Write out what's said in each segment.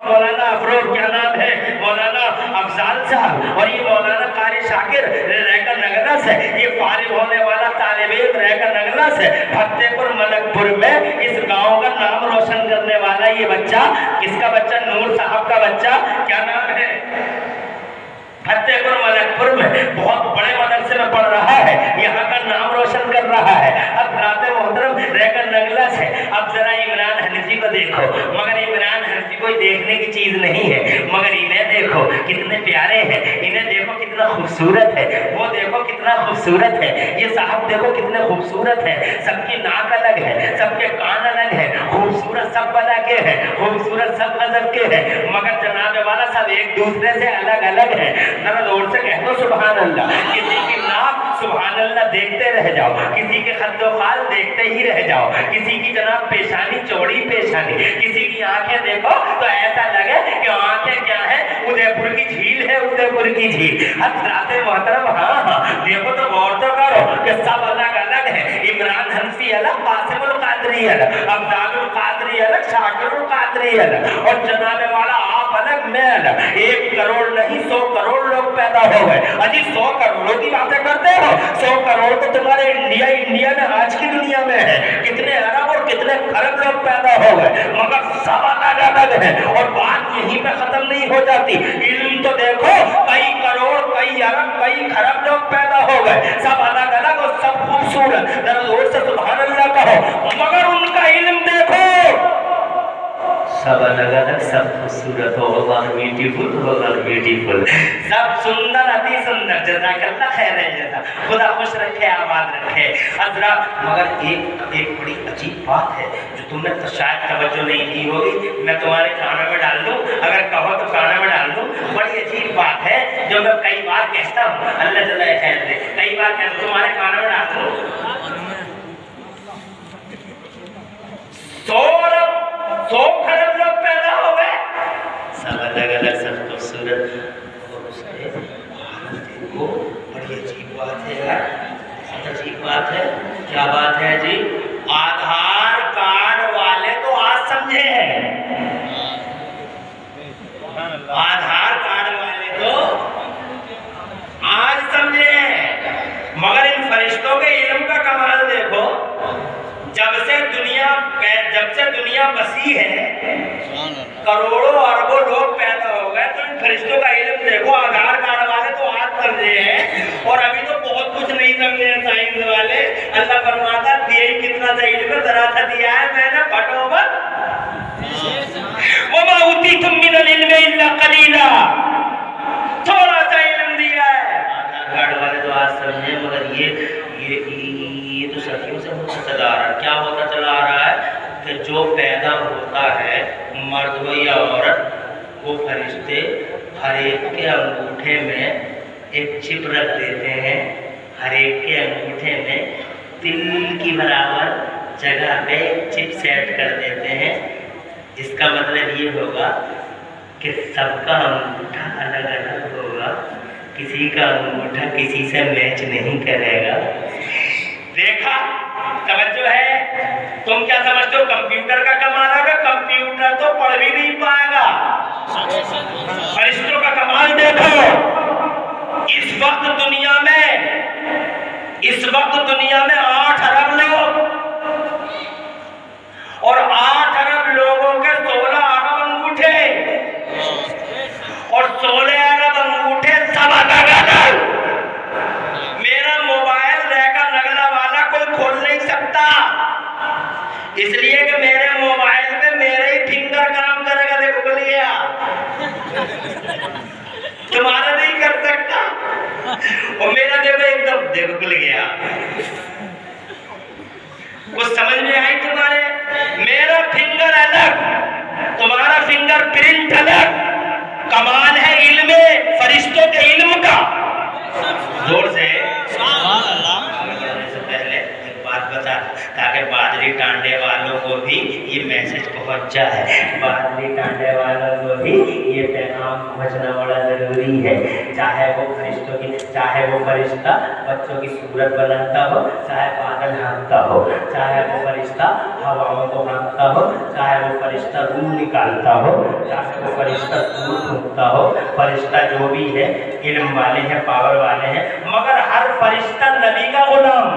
مولانا افروز کیا نام ہے مولانا افضال صاحب، اور یہ مولانا قاری شاکر ریکا نگلا سے، یہ فارغ ہونے والا طالب علم ریکا نگلا سے فتح پور ملک پور میں اس گاؤں کا نام روشن کرنے والا یہ بچہ، کس کا بچہ؟ نور صاحب کا بچہ، کیا نام ہے؟ فتح پور ملک پور میں بہت بڑے مدرسے میں پڑھ رہا ہے، یہاں کا نام روشن کر رہا ہے۔ اب رات محترم ریکا نگلا سے اب ذرا عمران حنفی کو دیکھو، مگر عمران حنفی کوئی دیکھنے کی چیز نہیں ہے، مگر انہیں دیکھو کتنے پیارے ہیں، انہیں دیکھو کتنا خوبصورت ہے، وہ دیکھو کتنا خوبصورت ہے، یہ صاحب دیکھو کتنے خوبصورت ہے، سب کی ناک الگ ہے، سب کے کان الگ ہے، خوبصورت سب بلا کے ہیں، خوبصورت سب غضب کے ہیں، مگر جناب والا سب ایک دوسرے سے الگ الگ ہے۔ ذرا زور سے کہہ دو سبحان اللہ۔ کسی کی ناک سبحان اللہ دیکھتے رہ جاؤ، کسی کے خد و خال دیکھتے ہی رہ جاؤ، کسی کی جناب پیشانی چوڑی پیشانی، کسی کی آنکھیں دیکھو تو ایسا لگے کہ آنکھیں کیا ہے، ادے پور کی جھیل ہے، ادے پور کی جھیل۔ حضرات محترم ہاں دیکھو تو غور تو کرو کہ سب الگ الگ ہے، عمران حنفی الگ، قاسم القادری الگ، افضال القادری الگ، شاکر القادری الگ، اور جناب والا آپ الگ میں الگ۔ 1 کروڑ نہیں 100 کروڑ لوگ پیدا ہو گئے، اجی 100 کروڑوں کی باتیں کرتے ہو، 100 کروڑ تو تمہارے انڈیا میں آج کی دنیا میں ہے، کتنے ارب اور کتنے خرب لوگ پیدا ہو گئے، مگر سب الگ الگ ہیں، اور بات یہیں پہ ختم نہیں ہو جاتی۔ علم تو دیکھو کئی کروڑ کئی ارب کئی خرب لوگ پیدا ہو گئے، سب الگ الگ اور سب خوبصورت، ذرا زور سے سبحان اللہ کہو، مگر ان کا علم دیکھو سب الگ الگ، سب خوبصورت ہو، اللہ بیوٹیفل، اللہ بیوٹیفل، سب سندر، اتی سندر، جزاک اللہ خیر ہے جزا، خدا خوش رکھے آباد رکھے حضرات۔ مگر ایک بڑی عجیب بات ہے جو تم نے تو شاید توجہ نہیں دی ہوگی، میں تمہارے کانوں میں ڈال دوں، اگر کہو تو کانوں میں ڈال دوں۔ بڑی عجیب بات ہے جو میں کئی بار کہتا ہوں، اللہ جل خیر دے، کئی بار کہتا ہوں تمہارے کانوں میں ڈال دوں۔ 100 خرب لوگ پیدا ہو گئے، سب الگ الگ، سب خوبصورت، اور اس کے حالت دیکھو، بڑی عجیب بات ہے یار، بہت عجیب بات ہے۔ کیا بات ہے جی؟ آدھار کارڈ والے تو آج سمجھے ہیں، آدھار کارڈ والے تو آج سمجھے ہیں، مگر ان فرشتوں کے علم کا کمال دیکھو، جب سے دنیا بسی ہے، کروڑوں اربوں لوگ پیدا ہو گئے، تو ان فرشتوں کا علم دیکھو، آدھار کارڈ والے تو آج سمجھے ہیں، اور ابھی تو بہت کچھ نہیں سمجھے ہیں سائنس والے۔ اللہ فرماتا دیے ہی کتنا سا علم ذرا سا دیا ہے میں نے، پھٹو مت۔ وَمَا أُوتِيتُم مِّنَ الْعِلْمِ إِلَّا قَلِيلًا، تھوڑا سا علم دیا ہے۔ آدھار کارڈ والے تو آج سمجھے، مگر یہ تو صدیوں سے ہوتا چلا آ رہا ہے۔ کیا ہوتا چلا آ رہا ہے کہ جو پیدا ہوتا ہے مرد ہو یا عورت، وہ فرشتے ہر ایک کے انگوٹھے میں ایک چپ رکھ دیتے ہیں، ہر ایک کے انگوٹھے میں تل کی برابر جگہ پہ چپ سیٹ کر دیتے ہیں، جس کا مطلب یہ ہوگا کہ سب کا انگوٹھا الگ الگ ہوگا، کسی کا انگوٹھا کسی سے میچ نہیں کرے گا۔ دیکھا، توجہ ہے؟ تم کیا سمجھتے ہو کمپیوٹر کا کمال ہے؟ کمپیوٹر تو پڑھ بھی نہیں پائے گا۔ فرشتوں کا کمال دیکھو، اس وقت دنیا میں 8 ارب لوگ، اور 8 ارب لوگوں کے 16 ارب انگوٹھے، اور 16 ارب انگوٹھے سب الگ الگ۔ میرا موبائل ریکا نگلا والا کوئی کھول نہیں سکتا، اس لیے کہ میرے موبائل میں میرے ہی فنگر کام کرے گا۔ دیکھو کھل گیا، تمہارا نہیں کر سکتا، اور میرا دیکھو ایک دم دیکھو کھل گیا۔ کچھ سمجھ میں آئی تمہارے؟ میرا فنگر الگ، تمہارا فنگر پرنٹ الگ۔ کمال ہے علم فرشتوں کے علم کا۔ زور سے سبحان اللہ۔ سے پہلے ایک بات بتا تاکہ بادری बादली टांडे वालों को भी ये मैसेज पहुंच जाए, बादली टांडे वालों को भी ये पैगाम पहुंचना बड़ा जरूरी है। चाहे वो फरिश्तों की, चाहे वो फरिश्ता बच्चों की सूरत बनाता हो, चाहे बादल हाँकता हो, चाहे वो फरिश्ता हवाओं को हाँकता हो, चाहे वो फरिश्ता रूह निकालता हो, चाहे वो फरिश्ता सूर फूंकता हो, फरिश्ता जो भी है इल्म वाले हैं, पावर वाले हैं, मगर हर फरिश्ता नबी का गुलाम,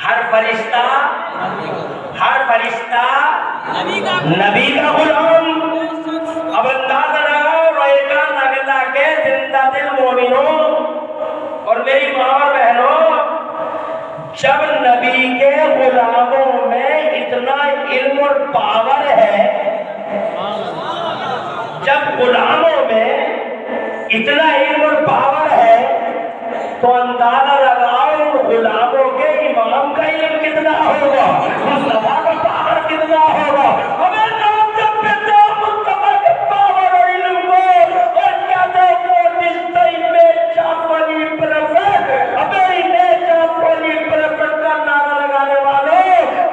हर फरिश्ता नबी का गुलाम। अब अंदाजा लगाओ रोएगा नगला के जिंदा दिल मोमिनों और मेरी माँ और बहनों, जब नबी के गुलामों में इतना इल्म और पावर है, जब गुलामों में इतना इल्म और पावर है, तो अंदाजा लगाओ गुलामों के इमाम का इल्म कितना होगा, मुस्तफा का पावर कितना होगा। हमें नाम जब पिता मुस्तफा के पावर और इल्म को और क्या दो दिस टाइम में चापवाली प्रेफर, हमें इन्हें चापवाली प्रेफर का नारा लगाने वालों,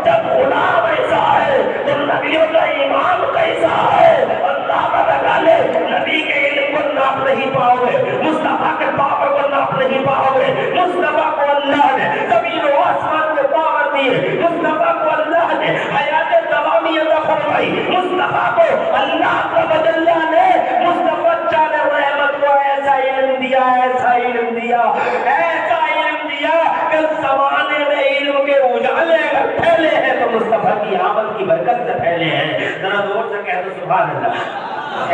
जब गुलाम ऐसा है तो नबियों का इमाम कैसा है, अंदाजा लगा ले। नबी के इल्म को नाप नहीं पाओगे, मुस्तफा के पावर को नाप नहीं पाओगे। मुस्तफा को अल्लाह ने जमीन और आसमान में पावर दी है, मुस्तफा को अल्लाह ने हयात तमामी अता फरमाई, मुस्तफा को अल्लाह तआला ने मुस्तफा चाले रहमत को ऐसा इल्म दिया, ऐसा इल्म दिया, ऐसा इल्म दिया कि ज़माने में इल्म के उजाले अगर फैले हैं तो मुस्तफा की आमद की बरकत से फैले हैं। जरा जोर से कह दो सुभान अल्लाह।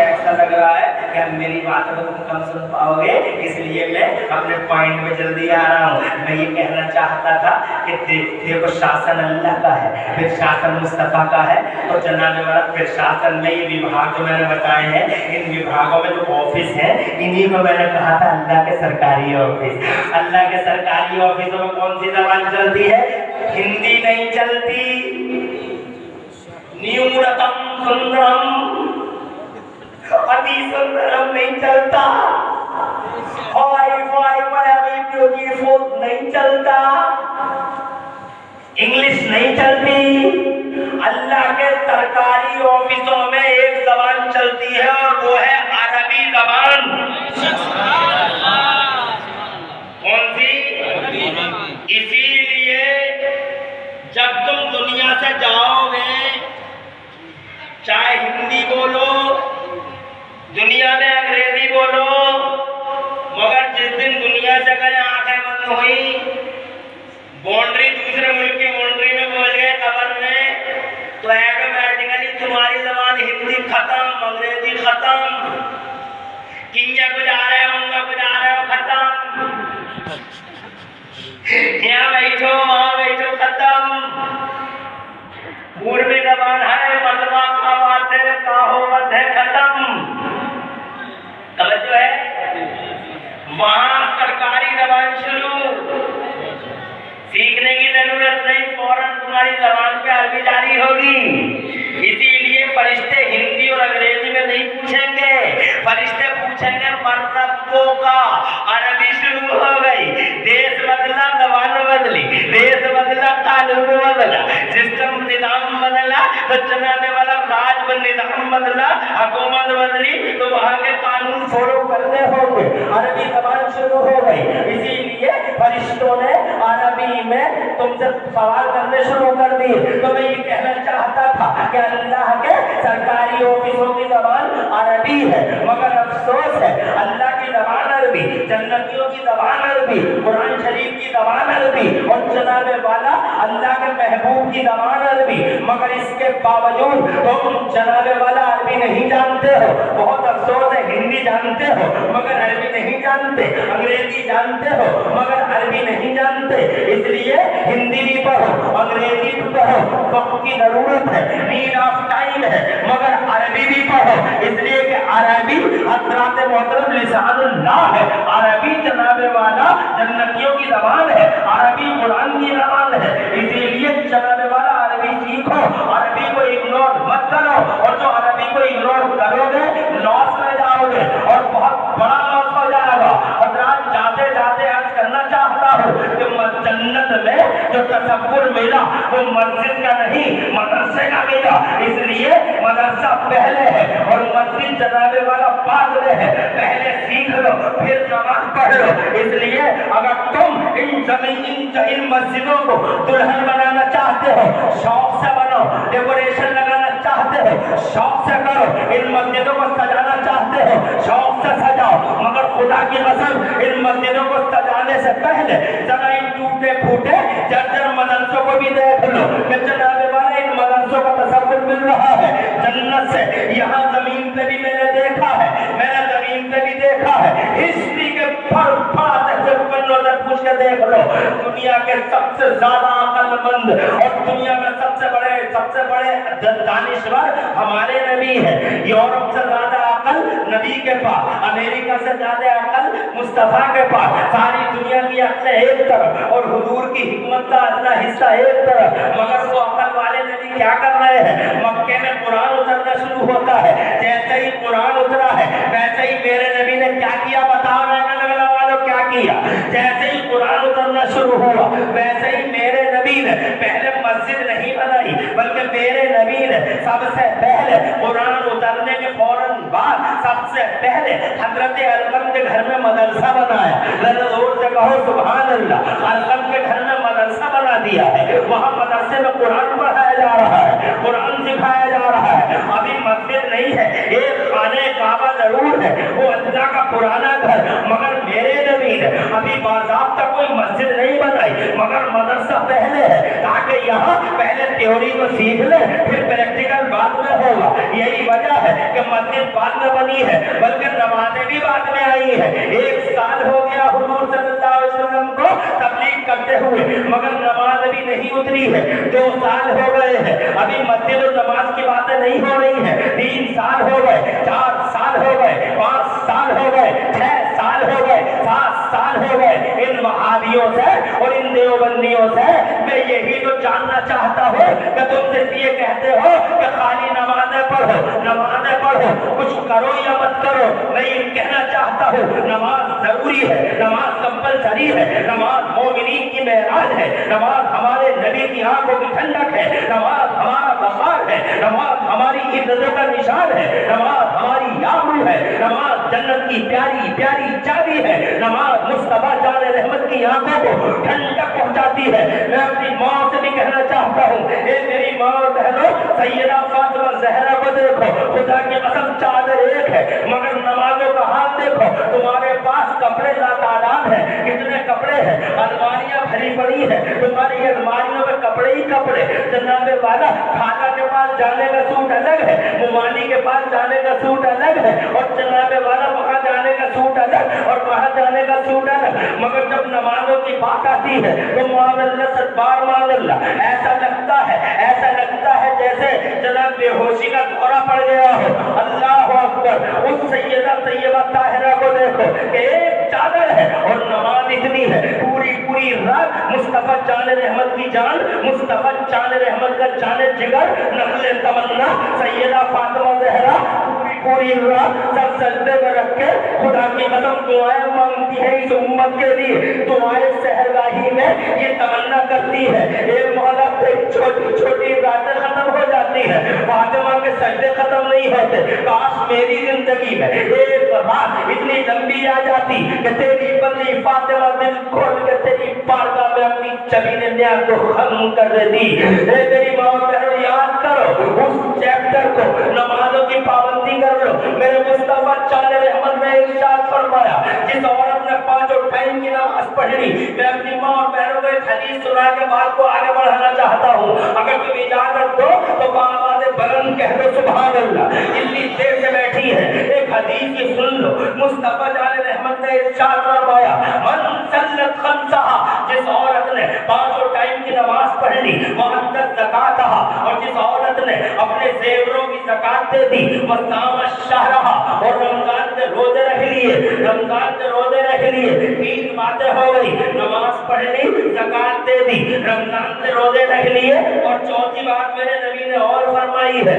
ऐसा लग रहा है कि मेरी बातों को तुम कम सुन पाओगे, इसलिए मैं अपने पॉइंट में जल्दी आ रहा हूँ। मैं ये कहना चाहता था कि देखो शासन अल्लाह का है, फिर शासन मुस्तफा का है, तो जनाने वाला फिर शासन में ये विभाग जो मैंने बताए हैं, इन विभागों में जो ऑफिस है, इन्हीं को मैंने कहा था अल्लाह के सरकारी ऑफिस। अल्लाह के सरकारी ऑफिसों में कौन सी जबान चलती है? हिंदी नहीं चलती। न्यूनतम सुंदरम, अति सुंदरम नहीं चलता, ब्यूटीफुल नहीं चलता, इंग्लिश नहीं चलती। अल्लाह के सरकारी ऑफिसों में एक जबान चलती है और वो है अरबी जबान। कौन सी? इसीलिए जब तुम दुनिया से जाओगे, चाहे हिंदी बोलो, दुनिया में अंग्रेजी बोलो, मगर जिस दिन दुनिया से गए आंखें बंद हुई, बाउंड्री दूसरे मुल्क की बाउंड्री में पहुंच गए कबर में, तो ऑटोमेटिकली तुम्हारी जबान हिंदी खत्म, अंग्रेजी खत्म, किंजा कुछ आ रहे होंगे, कुछ आ रहे हो खत्म, यहाँ बैठो वहां बैठो खत्म। पूर्वी जबान है मर्दवा का बात है, काहोवत है खत्म। समझो है, वहां सरकारी जबान शुरू, सीखने की जरूरत नहीं, फौरन तुम्हारी जबान पे अरबी जारी होगी। इसीलिए फरिश्ते हिंदी और अंग्रेजी में नहीं पूछेंगे, फरिश्ते पूछेंगे मर्रब्बो का। अरबी शुरू हो गई, देश बदला, जबान बदली, देश बदला, कानून बदला, सिस्टम निजाम बदला, तो चलाने वाला राज निजाम बदला, हुकूमत बदली, तो वहाँ के कानून फॉलो करने होंगे। अरबी जबान शुरू हो गई, इसीलिए फरिश्तों ने अरबी में तुमसे सवाल करने शुरू कर दिए। तो मैं ये कहना चाहता था कि अल्लाह के सरकारी ऑफिसों की जबान अरबी है, मगर अफसोस है अल्लाह की जबान अरबी, जन्नतियों की जबान अरबी, कुरान शरीफ की जबान अरबी और जनाबे वाला अल्लाह के महबूब की जबान अरबी, मगर इसके बावजूद तुम जनाबे वाला अरबी नहीं जानते हो। बहुत अफसोस है, हिंदी जानते हो मगर अरबी नहीं जानते, अंग्रेजी जानते हो मगर अरबी नहीं जानते। इसलिए हिंदी भी पढ़ो, अंग्रेजी भी पढ़ो, वक्त की जरूरत है, नीड ऑफ टाइम है, मगर अरबी भी पढ़ो, इसलिए कि अरबी हज़रात मोहतरम लिसानुल्लाह है। अरबी जनाबे वाला जन्नतियों की जबान है, अरबी कुरान की जबान है। इसीलिए जनाबे वाला अरबी सीखो, अरबी को इग्नोर मत करो, और जो अरबी को इग्नोर करोगे लॉस में जाओगे और बहुत बड़ा लॉस हो जाएगा। और जाते जाते अर्ज करना चाहता हूँ कि जन्नत में जो वो मस्जिद का नहीं मदरसे का मिला, इसलिए मदरसा पहले है और मस्जिद जनाबे वाला बाद में है। पहले सीख लो फिर नमाज पढ़ लो। इसलिए अगर तुम इन मस्जिदों को दुल्हन बनाना चाहते हो, शौक से बनो। डेकोरेशन लगाना चाहते हो, शौक से करो। इन मस्जिदों को सजाना चाहते हो, शौक से सजाओ। मगर खुदा की कसम, इन मस्जिदों को सजाने से पहले जरा इन टूटे फूटे जर्जर मदरसों को भी देख लो कि जनाबे वाला इन मदरसों का तसव्वुर मिल रहा है जन्नत से। यहाँ जमीन पे भी मैंने देखा है, मैंने जमीन पे भी देखा है। हिस्ट्री के नजर पूछ के देख लो, दुनिया के सबसे ज्यादा अक्लमंद और दुनिया में सबसे बड़े दानिश्वर हमारे नबी है। यूरोप से ज्यादा अकल नबी के पास, अमेरिका से ज्यादा अकल मुस्तफा के पास। सारी दुनिया की अकलें एक तरफ और हुजूर की हिकमत का अपना हिस्सा एक तरफ। मगर वो अकल वाले नबी क्या कर रहे हैं? मक्के में कुरान उतरना शुरू होता है, जैसे ही कुरान उतरा है वैसे ही मेरे नबी ने क्या किया बताओ वालों, क्या किया? जैसे ही कुरान उतरना शुरू हुआ वैसे ही मेरे नबी ने पहले मस्जिद नहीं बनाई, बल्कि मेरे नबी ने सबसे पहले कुरान उतरने के फौरन बाद सबसे पहले हजरत अलकम के घर में मदरसा बनाया। जोर से कहो सुभान अल्लाह। अलकम के घर में मदरसा बना दिया है, वहाँ मदरसे में कुरान पढ़ाया जा रहा है, कुरान सिखाया जा रहा है। अभी मस्जिद नहीं है, एक खाने काबा जरूर है, वो अल्लाह का पुराना घर। मगर मेरे नबी ने अभी बाज़ाब्ता कोई मस्जिद नहीं बनाई, मगर मदरसा पहले है, ताकि यहाँ पहले थ्योरी को सीख ले फिर प्रैक्टिकल बाद में होगा। यही वजह है कि मस्जिद बाद में बनी है, बल्कि नमाज़ें भी बाद में आई है। 1 साल हो गया हुजूर सल्लल्लाहु अलैहि वसल्लम को तबलीग करते हुए, मगर नमाज अभी नहीं उतरी है। 2 साल हो गए हैं, अभी मस्जिद और नमाज की बातें नहीं हो रही है। 3 साल हो गए, 4 साल हो गए, 5 साल हो गए, 6 साल हो गए, 7 साल हो गए। इन वहाबियों से और इन देवबंदियों से मैं यही तो जानना चाहता हूँ कि तुम सिर्फ ये कहते हो कि खाली नमाज़ें पढ़ो, कुछ करो या मत करो। मैं ये कहना चाहता हूँ नमाज जरूरी है, नमाज कंपलसरी है, नमाज मोमिनीन की मेराज है, नमाज हमारे नबी की आंखों की ठंडक है, नमाज हमारा वक़ार है, नमाज हमारी इज्जत का निशान है, नमाज हमारी यामू है, नमाज जन्नत की प्यारी प्यारी चाबी है, नमाज मुस्तफा जान रहमत की आंखों को ठंडक पहुंचाती है। मैं अपनी माँ से भी कहना चाहता हूँ, ए मेरी माँ बहनों, सैयदा फातिमा ज़हरा को देखो, खुदा की कसम चादर एक है मगर नमाजों का हाल देखो। तुम्हारे पास कपड़े लातादाद है, कितने कपड़े हैं, अलमारियां भरी पड़ी है, तुम्हारी अलमारियों में कपड़े ही कपड़े। जनाबे वाला खाला के पास जाने का सूट अलग है, मुमानी के पास जाने का सूट अलग है, और जनाबे वाला वहां जाने का सूट अलग और वहां जाने का सूट अलग। मगर जब नमाजों की बात आती है तो ऐसा लगता है जैसे जनाब बेहोशी का दौरा पड़ गया हो। अल्लाह अकबर। उस सैयदा तैयबा ताहिरा को देखो कि एक चादर है और नमाज इतनी है, पूरी पूरी रात मुस्तफा जान रहमत की जान, मुस्तफा जान रहमत का जान जिगर, नस्ल तमन्ना सैयदा फातिमा ज़हरा पूरी रात सब सजदे में रख के खुदा की कसम दुआएं मांगती है इस उम्मत के लिए। दुआएं सहरगाही में ये तमन्ना करती है, एक मौला पे छोटी छोटी बातें खत्म हो जाती है, फातिमा के सजदे खत्म नहीं होते। काश मेरी जिंदगी में एक रात इतनी लंबी आ जाती कि तेरी बंदी फातिमा दिल खोल के तेरी बारगाह में अपनी जमीन न्याय को खत्म कर देती। मेरी माँ बहनों, याद करो उस चैप्टर को, नमाजों की पाबंदी कर लो। मेरे मुस्तफा चाले रहमत ने इरशाद फरमाया, जिस औरत ने 5 टाइम की नमाज पढ़नी। मैं अपनी माँ और बहनों को एक हदीस सुना के बात को आगे बढ़ाना चाहता हूँ, अगर तुम इजाजत दो तो आवाज़ बुलंद कह दो सुभान अल्लाह। इतनी देर से बैठी है, एक हदीस की सुन लो। मुस्तफा चाले रहमत ने इरशाद फरमाया, मन सल्लत खम्सहा, जिस औरत ने 5 टाइम की नमाज पढ़नी, वअद्दत ज़कातहा, और जिस औरत ने अपने जेवरों की ज़कात दे दी, वसाम शहरहा, और रमजान के रोजे रख लिए, रमजान के रोजे रख लिए। 3 बातें हो गई, नमाज पढ़नी, ज़कात दे दी, रमजान के रोजे रख लिए, और चौथी बात मेरे नबी ने और फरमाई है।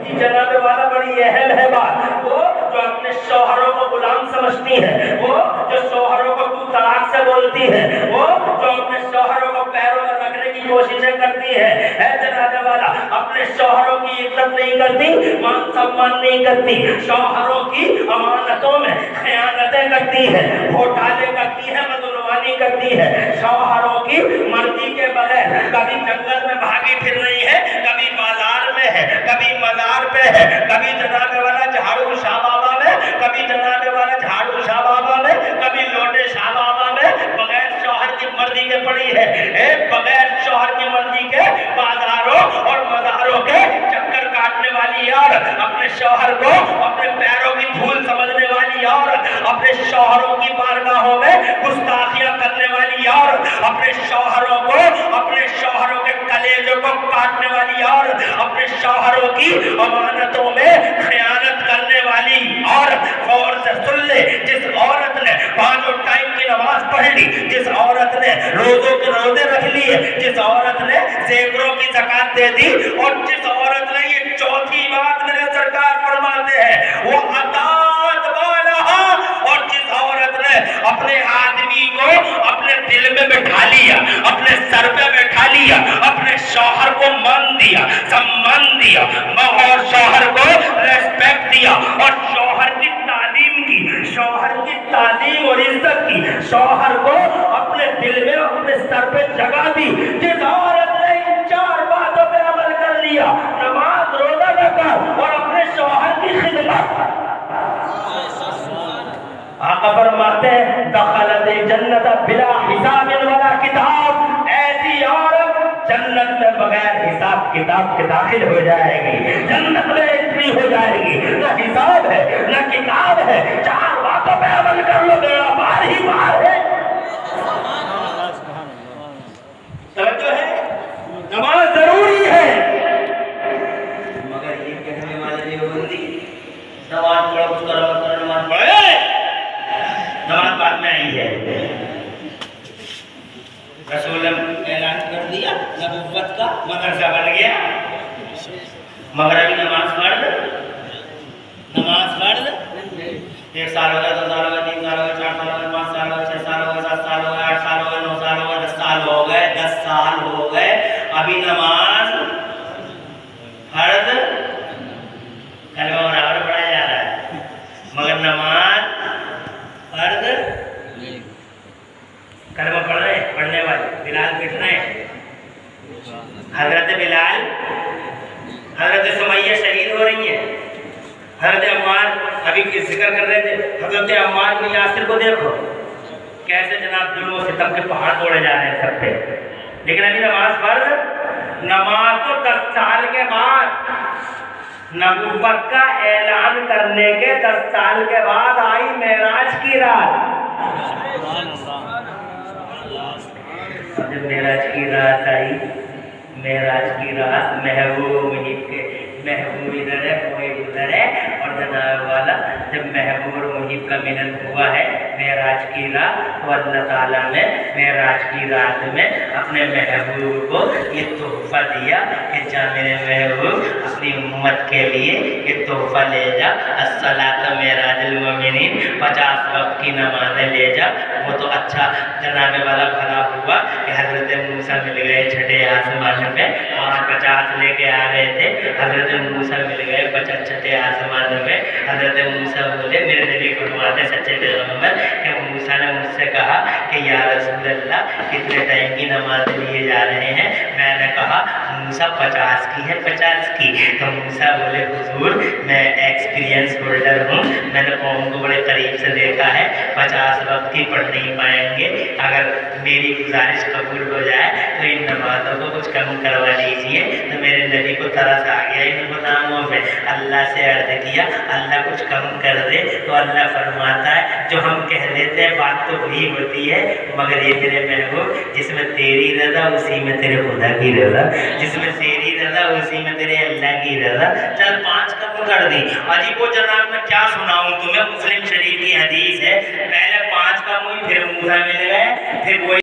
ये जनाब वाला बड़ी अहम है बात। वो जो अपने शौहरों को गुलाम समझती है, वो जो शौहरों को तू तलाक से बोलती है, वो जो अपने शौहरों को पैरों में रखने की कोशिशें करती है जनाब वाला, अपने शौहरों की इज्जत नहीं करती, मान सम्मान नहीं करती, शौहरों की अमानतों में खयानतें करती है, घोटाले करती है, बदलवानी करती है, शौहरों की मर्जी के बगैर कभी जंगल में भागी फिर रही है, कभी बाजार में है, कभी मजार पे है, कभी जनाब वाला झाड़ू शाह बाबा में, कभी जनाब वाला झाड़ू शाह बाबा में, कभी लोटे शाह बाबा में, बगैर शौहर की मर्जी के पड़ी है। बगैर शौहर की मर्जी के बाजारों और मजारों के चक्कर काटने वाली और अपने शौहर को अपने पैरों की धूल समझने वाली और अपने शौहरों की बारगाहों में गुस्ताखियां करने वाली और अपने शौहरों को, अपने शौहरों के कलेजों को काटने वाली और अपने शौहरों की अमानतों में खयानत करने वाली और गौर से सुन ले, जिस औरत ने 5 टाइम की नमाज पढ़ ली, जिस औरत ने रोजों के रोजे रख लिए, जिस औरत ने ज़ेवरों की ज़कात दे दी और जिस औरत ने, ये चौथी बात मेरे सरकार फरमाते हैं, वो अतात वाला, और जिस औरत ने अपने आदमी को अपने दिल में बैठा लिया, अपने सर पे बैठा लिया, अपने शौहर को मान दिया, सम्मान दिया और शौहर को रेस्पेक्ट दिया और शौहर की तालीम की, शौहर की तालीम और इज्जत की, शौहर को अपने दिल में, अपने सर पे जगह दी, जिस औरत ने इन 4 बातों पे अमल कर लिया, नमाज, रोजा, ज़कात और अपने शौहर की खिदमत, आका फरमाते हैं दखलत जन्नत बिला हिसाब वला किताब, ऐसी औरत जन्नत में बगैर हिसाब किताब के दाखिल हो जाएगी, जन्नत में एंट्री हो जाएगी, न हिसाब है न किताब है, 4 बातों पे अमल कर लो, बेड़ा पार ही पार है। समझो है, नमाज जरूरी है, मगर ये कहने वाले देवबंदी नमाज पढ़ो, कुछ करो, नमाज पढ़े, नमाज बाद में आई है। रसूल ने ऐलान कर दिया नबुव्वत का, मदरसा बन गया, मगर अभी नमाज फर्ज, 1 साल हो गया, 2 साल हो गया, 3 साल हो गया, 4 साल हो गया, 5 साल हो गया, 6 साल हो गया, 7 साल हो गया, 8 साल हो गया, 9 साल हो गया, 10 साल हो गए, 10 साल हो गए, अभी नमाज फर्ज कलमा बराबर पढ़ाया जा रहा है, मगर नमाज फर्ज कलमा पढ़ रहे, पढ़ने वाले बिलाल पिट रहे, हजरत बिलाल, हजरत सुमैया शहीद हो रही है, हजरत अम्मार अभी जिक्र कर रहे थे, हजरत अम्मार को, यासिर को देखो कैसे जनाब जुल्म और सितम के पहाड़ तोड़े जा रहे हैं सब पे, लेकिन अभी नमाज फर्ज, नमाज तो 10 साल के बाद, नबुव्वत का ऐलान करने के 10 साल के बाद आई मेराज की रात। जब मेराज की रात आई, मेराज की रात, महबूब मुहिब के, महबूब इधर है, मुहिब उधर है, और जनाब वाला जब महबूब मुहिब का मिलन हुआ है मेराज की रात, तो अल्लाह ताला ने मेराज की रात में अपने महबूब को ये तोहफा दिया कि जा मेरे महबूब अपनी उम्मत के लिए ये तोहफा ले जा, अस्सलात मेराजुल मोमिनीन, 50 वक्त की नमाज़ें ले जा। वो तो अच्छा जनाब वाला भला हुआ कि हज़रत मूसा मिल गए छठे आसमान में और 50 लेके आ रहे थे, हज़रत मूसा मिल गए 50 छठे आसमान में। हज़रत मूसा बोले, मेरे नबी फरमाते सच्चे पैगंबर कि मूसा ने मुझसे कहा कि या रसूल अल्लाह कितने टाइम की नमाज लिए जा रहे हैं? मैंने कहा मूसा 50 की है, 50 की। तो मूसा बोले हुजूर मैं एक्सपीरियंस होल्डर हूँ, मैंने कौम को बड़े करीब से देखा है, 50 वक्त की पढ़ नहीं पाएंगे, अगर मेरी गुजारिश कबूल हो जाए तो इन नमाजों को कुछ कम करवा लीजिए। तो मेरे नबी को तरस आ गया इन गुनाहों पे, अल्लाह से अर्ज किया अल्लाह कुछ कम कर दे। तो अल्लाह फरमाता है जो हम कह देते हैं बात तो वही होती है, मगर ये मेरे महबूब जिसमें तेरी रज़ा उसी में तेरे खुदा की रज़ा, जिसमें तेरी रज़ा उसी में तेरे अल्लाह की रज़ा। चल 5 कम कर दी। अजी वो जनाब मैं क्या सुनाऊं तुम्हें, मुस्लिम शरीफ की हदीस है, पहले 5 कम हुई, फिर मूसा मिल गए, फिर वही